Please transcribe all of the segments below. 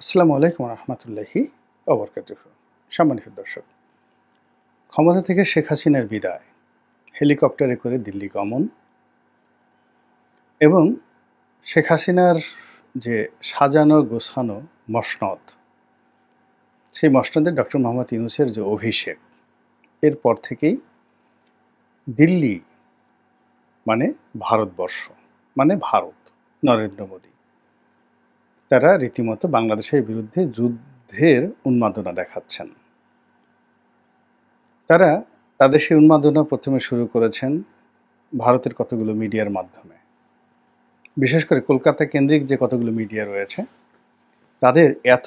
আসসালামু আলাইকুম রহমতুল্লাহি ওবরকাতুহু। সম্মানিত দর্শক, ক্ষমতা থেকে শেখ হাসিনার বিদায়, হেলিকপ্টারে করে দিল্লি গমন এবং শেখ হাসিনার যে সাজানো গোছানো মসনদ, সেই মসনদে ডক্টর মোহাম্মদ ইউনূসের যে অভিষেক, এরপর থেকেই দিল্লি মানে ভারতবর্ষ, মানে ভারত, নরেন্দ্র মোদী তারা রীতিমতো বাংলাদেশের বিরুদ্ধে যুদ্ধের উন্মাদনা দেখাচ্ছেন। তারা তাদের সেই উন্মাদনা প্রথমে শুরু করেছেন ভারতের কতগুলো মিডিয়ার মাধ্যমে। বিশেষ করে কলকাতা কেন্দ্রিক যে কতগুলো মিডিয়া রয়েছে, তাদের এত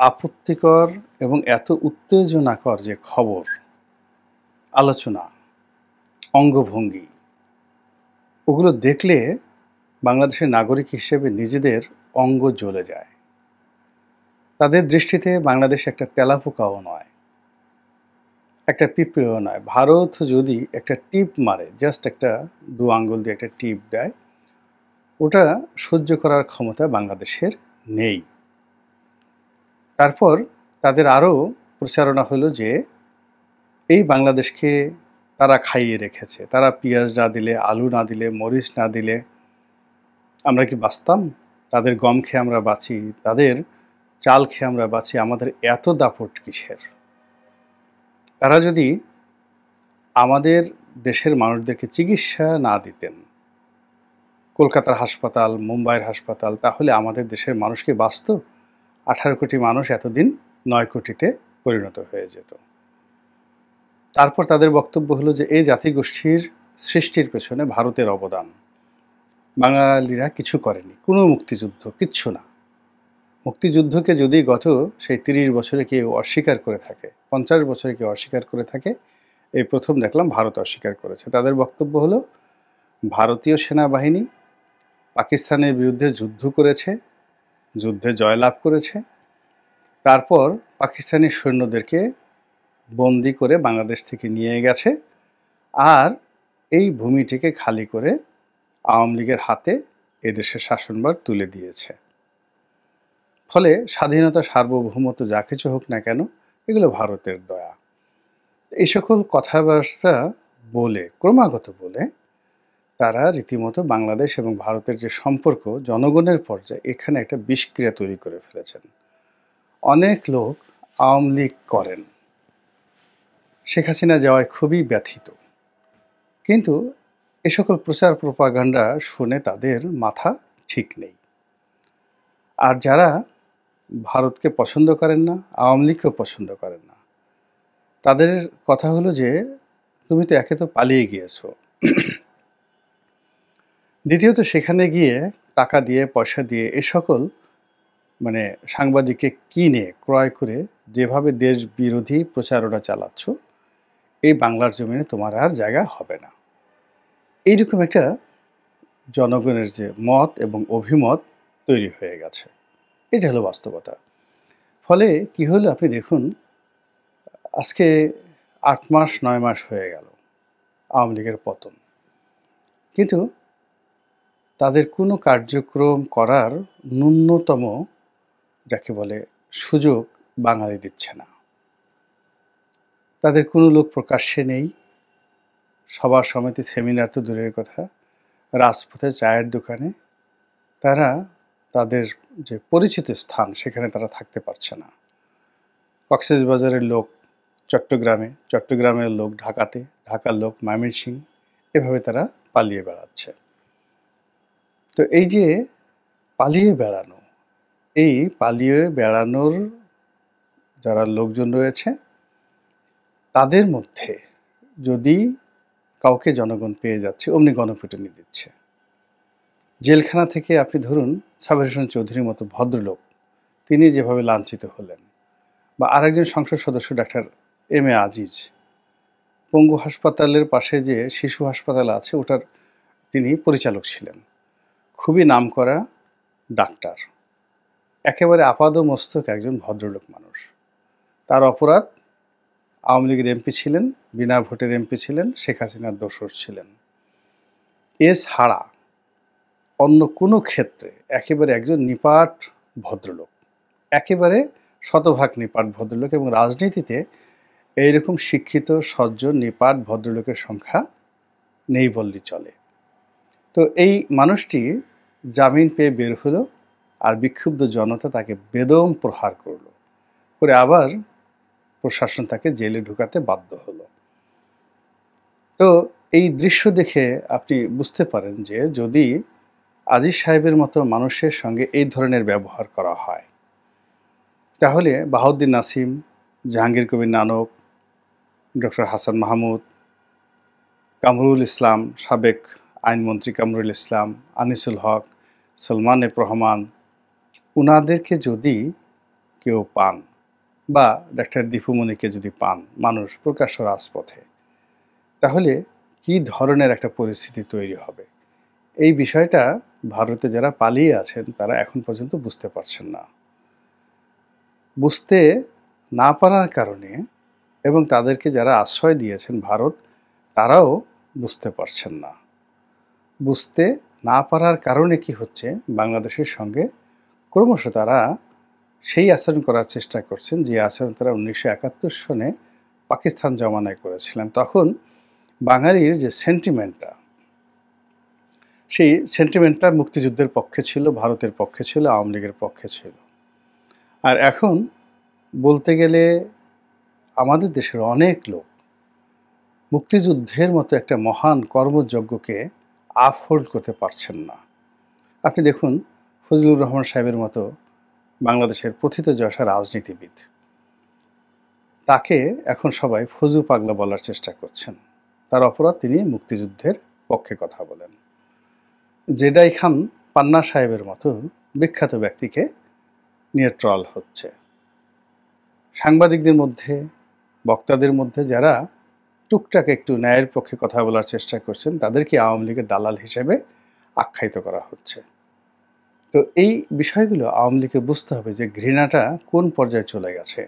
আপত্তিকর এবং এত উত্তেজনাকর যে খবর, আলোচনা, অঙ্গভঙ্গি, ওগুলো দেখলে বাংলাদেশের নাগরিক হিসেবে নিজেদের অঙ্গ জ্বলে যায়। তাদের দৃষ্টিতে বাংলাদেশ একটা তেলাপোকাও নয়, একটা পিঁপড়েও নয়। ভারত যদি একটা টিপ মারে, জাস্ট একটা দু আঙ্গুল দিয়ে একটা টিপ দেয়, ওটা সহ্য করার ক্ষমতা বাংলাদেশের নেই। তারপর তাদের আরও প্রচারণা হলো যে এই বাংলাদেশকে তারা খাইয়ে রেখেছে, তারা পেঁয়াজ না দিলে, আলু না দিলে, মরিচ না দিলে আমরা কি বাঁচতাম? তাদের গম খেয়ে আমরা বাঁচি, তাদের চাল খেয়ে আমরা বাঁচি, আমাদের এত দাপট কিসের? তারা যদি আমাদের দেশের মানুষদেরকে চিকিৎসা না দিতেন, কলকাতার হাসপাতাল, মুম্বাইয়ের হাসপাতাল, তাহলে আমাদের দেশের মানুষ কি বাঁচত? 18 কোটি মানুষ এতদিন 9 কোটিতে পরিণত হয়ে যেত। তারপর তাদের বক্তব্য হলো যে এই জাতিগোষ্ঠীর সৃষ্টির পেছনে ভারতের অবদান, বাঙালিরা কিছু করেনি, কোনো মুক্তিযুদ্ধ, কিচ্ছু না। মুক্তিযুদ্ধকে যদি গত সেই 30 বছরে কেউ অস্বীকার করে থাকে, 50 বছরে কেউ অস্বীকার করে থাকে, এই প্রথম দেখলাম ভারত অস্বীকার করেছে। তাদের বক্তব্য হলো ভারতীয় সেনাবাহিনী পাকিস্তানের বিরুদ্ধে যুদ্ধ করেছে, যুদ্ধে জয়লাভ করেছে, তারপর পাকিস্তানি সৈন্যদেরকে বন্দি করে বাংলাদেশ থেকে নিয়ে গেছে, আর এই ভূমিটিকে খালি করে আওয়ামী লীগের হাতে এদেশের শাসনভার তুলে দিয়েছে। ফলে স্বাধীনতা, সার্বভৌমত্ব যা কিছু হোক না কেন, এগুলো ভারতের দয়া। এই সকল কথাবার্তা বলে, ক্রমাগত বলে, তারা রীতিমতো বাংলাদেশ এবং ভারতের যে সম্পর্ক জনগণের পর্যায়ে, এখানে একটা বিষক্রিয়া তৈরি করে ফেলেছেন। অনেক লোক আওয়ামী লীগ করেন, শেখ হাসিনা যাওয়ায় খুবই ব্যথিত, কিন্তু এ সকল প্রচার প্রপাগান্ডা শুনে তাদের মাথা ঠিক নেই। আর যারা ভারতকে পছন্দ করেন না, আওয়ামী লীগকেও পছন্দ করেন না, তাদের কথা হলো যে তুমি তো একে তো পালিয়ে গিয়েছো, দ্বিতীয়ত সেখানে গিয়ে টাকা দিয়ে, পয়সা দিয়ে এ সকল সাংবাদিককে কিনে ক্রয় করে যেভাবে দেশ বিরোধী প্রচারণা চালাচ্ছ, এই বাংলার জমিনে তোমার আর জায়গা হবে না। এইরকম একটা জনগণের যে মত এবং অভিমত তৈরি হয়ে গেছে, এটা হলো বাস্তবতা। ফলে কি হলো আপনি দেখুন, আজকে 8 মাস 9 মাস হয়ে গেল আওয়ামী লীগের পতন, কিন্তু তাদের কোনো কার্যক্রম করার ন্যূনতম যাকে বলে সুযোগ বাঙালি দিচ্ছে না। তাদের কোনো লোক প্রকাশ্যে নেই, সভা সমিতি সেমিনার তো দূরের কথা, রাজপথে চায়ের দোকানে তারা তাদের যে পরিচিত স্থান সেখানে তারা থাকতে পারছে না। কক্সবাজারের লোক চট্টগ্রামে, চট্টগ্রামের লোক ঢাকাতে, ঢাকার লোক ময়মনসিংহ, এভাবে তারা পালিয়ে বেড়াচ্ছে। তো এই যে পালিয়ে বেড়ানো, এই পালিয়ে বেড়ানোর যারা লোকজন রয়েছে, তাদের মধ্যে যদি কাউকে জনগণ পেয়ে যাচ্ছে, অমনি গণপিটুনি দিচ্ছে। জেলখানা থেকে আপনি ধরুন সাবের হোসেন চৌধুরীর মতো ভদ্রলোক, তিনি যেভাবে লাঞ্ছিত হলেন, বা আরেকজন সংসদ সদস্য ডাক্তার এম এ আজিজ, পঙ্গু হাসপাতালের পাশে যে শিশু হাসপাতাল আছে ওটার তিনি পরিচালক ছিলেন, খুবই নামকরা ডাক্তার, একেবারে আপাদমস্তক একজন ভদ্রলোক মানুষ। তার অপরাধ আওয়ামী লীগের এমপি ছিলেন, বিনা ভোটের এমপি ছিলেন, শেখ হাসিনার দোসর ছিলেন। এছাড়া অন্য কোনো ক্ষেত্রে একেবারে একজন নিপাট ভদ্রলোক, একেবারে শতভাগ নিপাট ভদ্রলোক, এবং রাজনীতিতে এইরকম শিক্ষিত, সজ্জন, নিপাট ভদ্রলোকের সংখ্যা নেই বললেই চলে। তো এই মানুষটি জামিন পেয়ে বের হলো, আর বিক্ষুব্ধ জনতা তাকে বেদম প্রহার করলো, করে আবার প্রশাসন তাকে জেলে ঢুকাতে বাধ্য হলো। তো এই দৃশ্য দেখে আপনি বুঝতে পারেন যে যদি আজিজ সাহেবের মতো মানুষের সঙ্গে এই ধরনের ব্যবহার করা হয়, তাহলে বাহাউদ্দিন নাসিম, জাহাঙ্গীর কবির নানক, ডক্টর হাসান মাহমুদ, কামরুল ইসলাম, সাবেক আইনমন্ত্রী কামরুল ইসলাম, আনিসুল হক, সলমান এফ রহমান, উনাদেরকে যদি কেউ পান, বা ডাক্তার দীপুমণিকে যদি পান মানুষ প্রকাশ্য রাজপথে, তাহলে কি ধরনের একটা পরিস্থিতি তৈরি হবে, এই বিষয়টা ভারতে যারা পালিয়ে আছেন তারা এখন পর্যন্ত বুঝতে পারছেন না। বুঝতে না পারার কারণে, এবং তাদেরকে যারা আশ্রয় দিয়েছেন ভারত, তারাও বুঝতে পারছেন না। বুঝতে না পারার কারণে কি হচ্ছে, বাংলাদেশের সঙ্গে ক্রমশ তারা সেই আচরণ করার চেষ্টা করছেন যে আচরণ তারা 1971 সনে পাকিস্তান জমানায় করেছিলেন। তখন বাঙালির যে সেন্টিমেন্টটা, সেই সেন্টিমেন্টটা মুক্তিযুদ্ধের পক্ষে ছিল, ভারতের পক্ষে ছিল, আওয়ামী লীগের পক্ষে ছিল। আর এখন বলতে গেলে আমাদের দেশের অনেক লোক মুক্তিযুদ্ধের মতো একটা মহান কর্মযজ্ঞকে আপহোল্ড করতে পারছেন না। আপনি দেখুন, ফজলুর রহমান সাহেবের মতো বাংলাদেশের প্রথিতযশা রাজনীতিবিদ, তাকে এখন সবাই ফজু পাগলা বলার চেষ্টা করছেন। তার অপরাধ, তিনি মুক্তিযুদ্ধের পক্ষে কথা বলেন। জেডাই খান পান্না সাহেবের মতো বিখ্যাত ব্যক্তিকে নিয়ে ট্রল হচ্ছে। সাংবাদিকদের মধ্যে, বক্তাদের মধ্যে যারা টুকটাক একটু ন্যায়ের পক্ষে কথা বলার চেষ্টা করছেন, তাদেরকে আওয়ামী লীগের দালাল হিসেবে আখ্যায়িত করা হচ্ছে। তো এই বিষয়গুলো আওয়ামী লীগকে বুঝতে হবে যে ঘৃণাটা কোন পর্যায়ে চলে গেছে।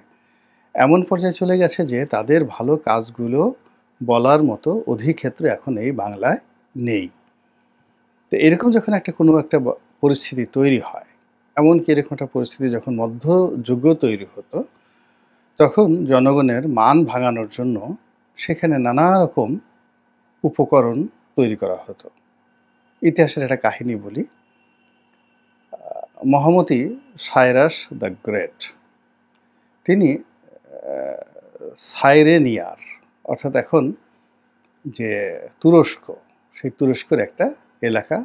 এমন পর্যায়ে চলে গেছে যে তাদের ভালো কাজগুলো বলার মতো অধিক্ষেত্র এখন এই বাংলায় নেই। তো এরকম যখন কোনো একটা পরিস্থিতি তৈরি হয়, এমনকি এরকম একটা পরিস্থিতি যখন মধ্যযুগ তৈরি হতো, তখন জনগণের মান ভাঙানোর জন্য সেখানে নানা রকম উপকরণ তৈরি করা হতো। ইতিহাসের একটা কাহিনী বলি। মহামতি সাইরাস দ্য গ্রেট, তিনি সাইরেনিয়ার, অর্থাৎ এখন যে তুরস্ক, সেই তুরস্কের একটা এলাকা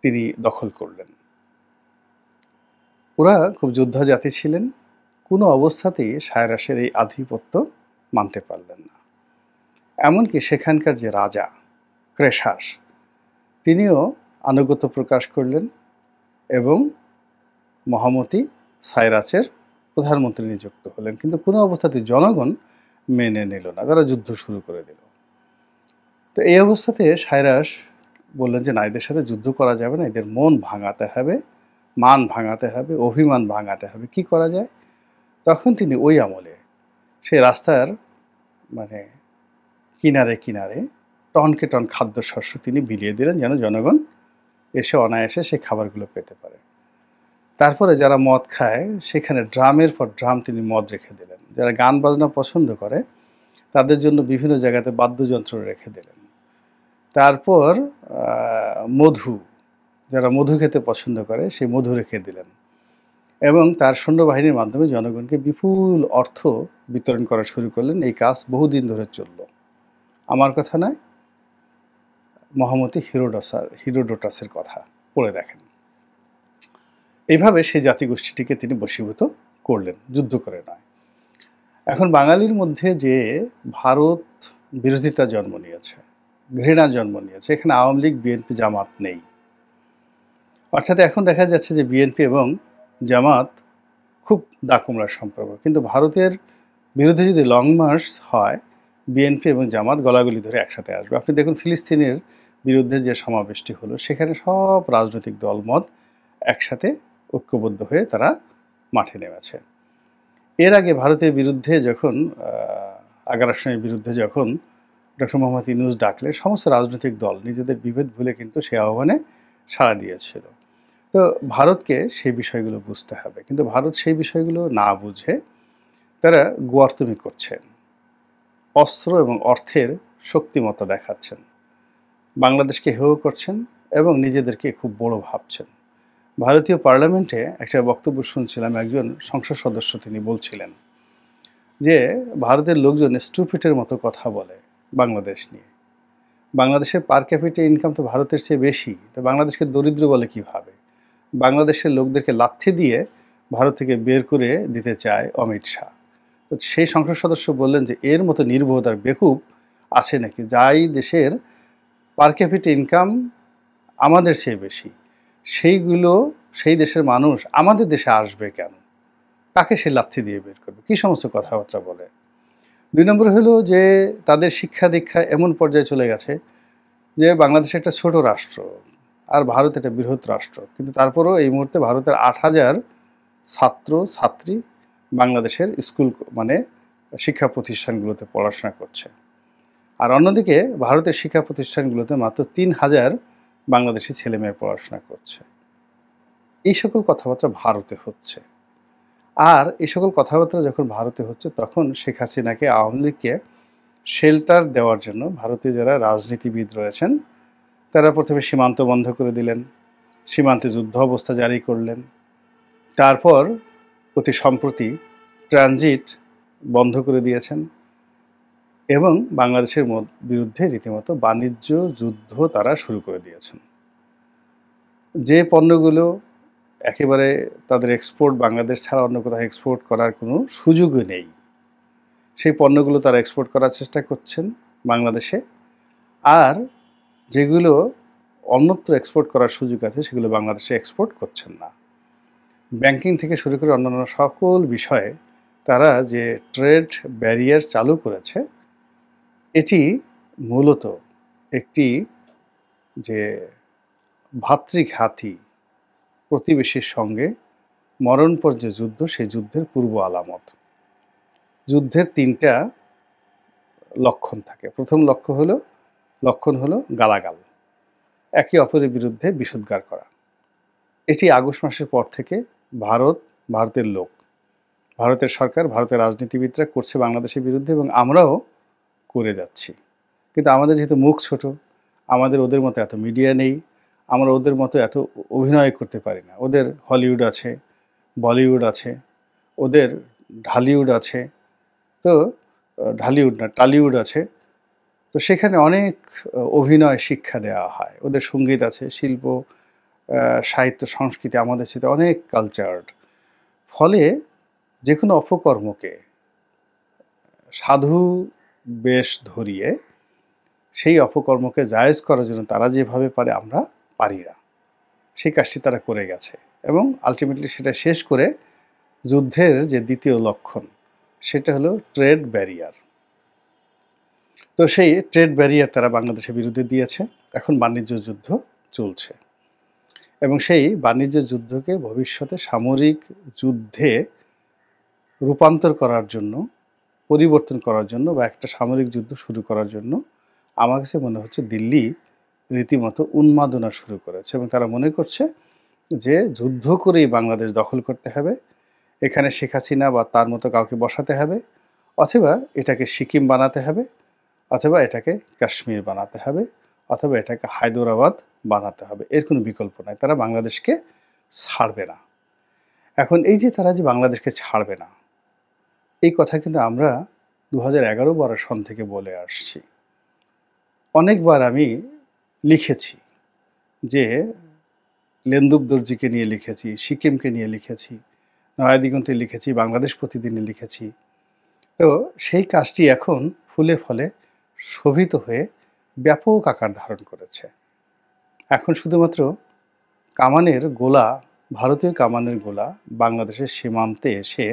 তিনি দখল করলেন। ওরা খুব যোদ্ধা জাতি ছিলেন, কোনো অবস্থাতেই সাইরাসের এই আধিপত্য মানতে পারলেন না। এমনকি সেখানকার যে রাজা ক্রেশাস, তিনিও আনুগত্য প্রকাশ করলেন এবং মহামতি সাইরাসের প্রধানমন্ত্রী নিযুক্ত হলেন। কিন্তু কোনো অবস্থাতেই জনগণ মেনে নিল না, তারা যুদ্ধ শুরু করে দিল। তো এই অবস্থাতে সাইরাস বললেন যে না, এদের সাথে যুদ্ধ করা যাবে না, এদের মন ভাঙাতে হবে, মান ভাঙাতে হবে, অভিমান ভাঙাতে হবে। কি করা যায়? তখন তিনি ওই আমলে সেই রাস্তার মানে কিনারে কিনারে টনকে টন খাদ্যশস্য তিনি বিলিয়ে দিলেন, যেন জনগণ এসে অনায়াসে সেই খাবারগুলো পেতে পারে। তারপরে যারা মদ খায়, সেখানে ড্রামের পর ড্রাম তিনি মদ রেখে দিলেন। যারা গান বাজনা পছন্দ করে, তাদের জন্য বিভিন্ন জায়গাতে বাদ্যযন্ত্র রেখে দিলেন। তারপর মধু, যারা মধু খেতে পছন্দ করে, সেই মধু রেখে দিলেন। এবং তার সৈন্যবাহিনীর মাধ্যমে জনগণকে বিপুল অর্থ বিতরণ করা শুরু করলেন। এই কাজ বহুদিন ধরে চলল। আমার কথা নয়, মহামতি হিরোডোটাসের কথা পড়ে দেখেন। এইভাবে সেই জাতিগোষ্ঠীটিকে তিনি বশীভূত করলেন, যুদ্ধ করে নয়। এখন বাঙালির মধ্যে যে ভারত বিরোধিতা জন্ম নিয়েছে, ঘৃণা জন্ম নিয়েছে, এখানে আওয়ামী লীগ, বিএনপি, জামাত নেই। অর্থাৎ এখন দেখা যাচ্ছে যে বিএনপি এবং জামাত খুব দাকুমড়ার সম্পর্ক। কিন্তু ভারতের বিরুদ্ধে যদি লং মার্চ হয়, বিএনপি এবং জামাত গলাগলি ধরে একসাথে আসবে। আপনি দেখুন, ফিলিস্তিনের বিরুদ্ধে যে সমাবেশটি হলো, সেখানে সব রাজনৈতিক দলমত একসাথে ঐক্যবদ্ধ হয়ে তারা মাঠে নেমেছে। এর আগে ভারতের বিরুদ্ধে যখন আগ্রাসনের বিরুদ্ধে যখন ডক্টর মোহাম্মদ ইউনূস ডাকলে, সমস্ত রাজনৈতিক দল নিজেদের বিভেদ ভুলে কিন্তু সে আহ্বানে সাড়া দিয়েছিল। তো ভারতকে সেই বিষয়গুলো বুঝতে হবে, কিন্তু ভারত সেই বিষয়গুলো না বুঝে তারা গোয়ার্তুমি করছেন, অস্ত্র এবং অর্থের শক্তিমত্তা দেখাচ্ছেন, বাংলাদেশকে হেয় করছেন এবং নিজেদেরকে খুব বড় ভাবছেন। ভারতীয় পার্লামেন্টে একটা বক্তব্য শুনছিলাম, একজন সংসদ সদস্য তিনি বলছিলেন যে ভারতের লোকজন স্টুপিটের মতো কথা বলে বাংলাদেশ নিয়ে। বাংলাদেশের পার ক্যাপিটা ইনকাম তো ভারতের চেয়ে বেশি, তো বাংলাদেশকে দরিদ্র বলে কিভাবে? বাংলাদেশের লোকদেরকে লাথি দিয়ে ভারত থেকে বের করে দিতে চায় অমিত শাহ। তো সেই সংসদ সদস্য বললেন যে এর মতো নির্বোধ আর বেকুব আছে নাকি, যাই দেশের পার ক্যাপিটা ইনকাম আমাদের চেয়ে বেশি, সেই দেশের মানুষ আমাদের দেশে আসবে কেন? কাকে সে লাথি দিয়ে বের করবে? কী সমস্ত কথাবার্তা বলে। ২ নম্বর হলো যে তাদের শিক্ষা দীক্ষা এমন পর্যায়ে চলে গেছে যে বাংলাদেশ একটা ছোট রাষ্ট্র আর ভারত একটা বৃহৎ রাষ্ট্র, কিন্তু তারপরেও এই মুহূর্তে ভারতের ৮,০০০ ছাত্র ছাত্রী বাংলাদেশের স্কুল মানে শিক্ষা প্রতিষ্ঠানগুলোতে পড়াশোনা করছে, আর অন্যদিকে ভারতের শিক্ষা প্রতিষ্ঠানগুলোতে মাত্র ৩,০০০ বাংলাদেশি ছেলেমেয়ে পড়াশোনা করছে। এই সকল কথাবার্তা ভারতে হচ্ছে, আর এই সকল কথাবার্তা যখন ভারতে হচ্ছে তখন শেখ হাসিনাকে, আওয়ামী লীগকে শেল্টার দেওয়ার জন্য ভারতীয় যারা রাজনীতিবিদ রয়েছেন তারা প্রথমে সীমান্ত বন্ধ করে দিলেন, সীমান্তে যুদ্ধ অবস্থা জারি করলেন, তারপর অতি সম্প্রতি ট্রানজিট বন্ধ করে দিয়েছেন এবং বাংলাদেশের বিরুদ্ধে রীতিমতো বাণিজ্য যুদ্ধ তারা শুরু করে দিয়েছেন। যে পণ্যগুলো একেবারে তাদের এক্সপোর্ট বাংলাদেশ ছাড়া অন্য কোথাও এক্সপোর্ট করার কোনো সুযোগই নেই, সেই পণ্যগুলো তারা এক্সপোর্ট করার চেষ্টা করছেন বাংলাদেশে, আর যেগুলো অন্যত্র এক্সপোর্ট করার সুযোগ আছে সেগুলো বাংলাদেশে এক্সপোর্ট করছেন না। ব্যাংকিং থেকে শুরু করে অন্যান্য সকল বিষয়ে তারা যে ট্রেড ব্যারিয়ার চালু করেছে, এটি মূলত একটি যে ভাতৃঘাতী প্রতিবেশীর সঙ্গে মরণপর যে যুদ্ধ, সেই যুদ্ধের পূর্ব আলামত। যুদ্ধের ৩টা লক্ষণ থাকে। প্রথম লক্ষণ হলো গালাগাল, একে অপরের বিরুদ্ধে বিষোদ্গার করা। এটি আগস্ট মাসের পর থেকে ভারতের লোক, ভারতের সরকার, ভারতের রাজনীতিবিদরা করছে বাংলাদেশের বিরুদ্ধে এবং আমরাও করে যাচ্ছি। কিন্তু আমাদের যেহেতু মুখ ছোট, আমাদের ওদের মতো এত মিডিয়া নেই, আমরা ওদের মতো এত অভিনয় করতে পারি না। ওদের হলিউড আছে, বলিউড আছে, ওদের ঢালিউড আছে, তো ঢালিউড না টালিউড আছে, তো সেখানে অনেক অভিনয় শিক্ষা দেওয়া হয়। ওদের সঙ্গীত আছে, শিল্প, সাহিত্য, সংস্কৃতি আমাদের সাথে অনেক কালচার্ড। ফলে যে কোনো অপকর্মকে সাধু বেশ ধরিয়ে সেই অপকর্মকে জায়েজ করার জন্য তারা যেভাবে পারে আমরা পারি না, সেই কাজটি তারা করে গেছে এবং আলটিমেটলি সেটা শেষ করে যুদ্ধের যে দ্বিতীয় লক্ষণ সেটা হলো ট্রেড ব্যারিয়ার। তো সেই ট্রেড ব্যারিয়ার তারা বাংলাদেশের বিরুদ্ধে দিয়েছে, এখন বাণিজ্য যুদ্ধ চলছে এবং সেই বাণিজ্য যুদ্ধকে ভবিষ্যতে সামরিক যুদ্ধে রূপান্তর করার জন্য, পরিবর্তন করার জন্য বা একটা সামরিক যুদ্ধ শুরু করার জন্য আমার কাছে মনে হচ্ছে দিল্লি রীতিমতো উন্মাদনা শুরু করেছে এবং তারা মনে করছে যে যুদ্ধ করেই বাংলাদেশ দখল করতে হবে, এখানে শেখ হাসিনা বা তার মতো কাউকে বসাতে হবে, অথবা এটাকে সিকিম বানাতে হবে, অথবা এটাকে কাশ্মীর বানাতে হবে, অথবা এটাকে হায়দরাবাদ বানাতে হবে। এর কোনো বিকল্প নাই, তারা বাংলাদেশকে ছাড়বে না। এখন এই যে তারা যে বাংলাদেশকে ছাড়বে না, এই কথা কিন্তু আমরা 2011-12 সন থেকে বলে আসছি। অনেকবার আমি লিখেছি যে লেন্দুব দর্জিকে নিয়ে লিখেছি, সিকিমকে নিয়ে লিখেছি, নয়াদিগন্তে লিখেছি, বাংলাদেশ প্রতিদিনে লিখেছি। তো সেই কাজটি এখন ফুলে ফলে শোভিত হয়ে ব্যাপক আকার ধারণ করেছে। এখন শুধুমাত্র কামানের গোলা, ভারতীয় কামানের গোলা বাংলাদেশের সীমান্তে এসে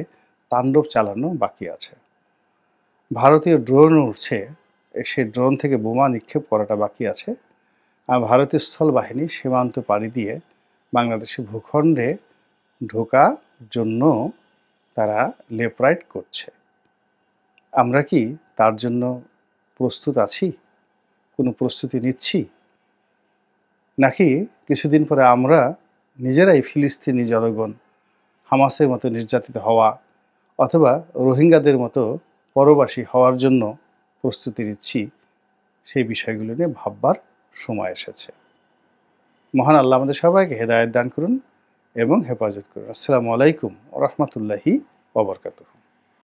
তাণ্ডব চালানো বাকি আছে। ভারতীয় ড্রোন উড়ছে, সেই ড্রোন থেকে বোমা নিক্ষেপ করাটা বাকি আছে। আর ভারতীয় স্থল বাহিনী সীমান্ত পাড়ি দিয়ে বাংলাদেশের ভূখণ্ডে ঢোকার জন্য তারা লেফট রাইট করছে। আমরা কি তার জন্য প্রস্তুত আছি? কোনো প্রস্তুতি নিচ্ছি? নাকি কিছুদিন পরে আমরা নিজেরাই ফিলিস্তিনি জনগণ হামাসের মতো নির্যাতিত হওয়া অথবা রোহিঙ্গাদের মতো পরবাসী হওয়ার জন্য প্রস্তুতি নিচ্ছি, সেই বিষয়গুলো নিয়ে ভাববার সময় এসেছে। মহান আল্লাহ আমাদের সবাইকে হেদায়েত দান করুন এবং হেফাজত করুন। আসসালামু আলাইকুম ওয়া রাহমাতুল্লাহি ওয়া বারাকাতুহু।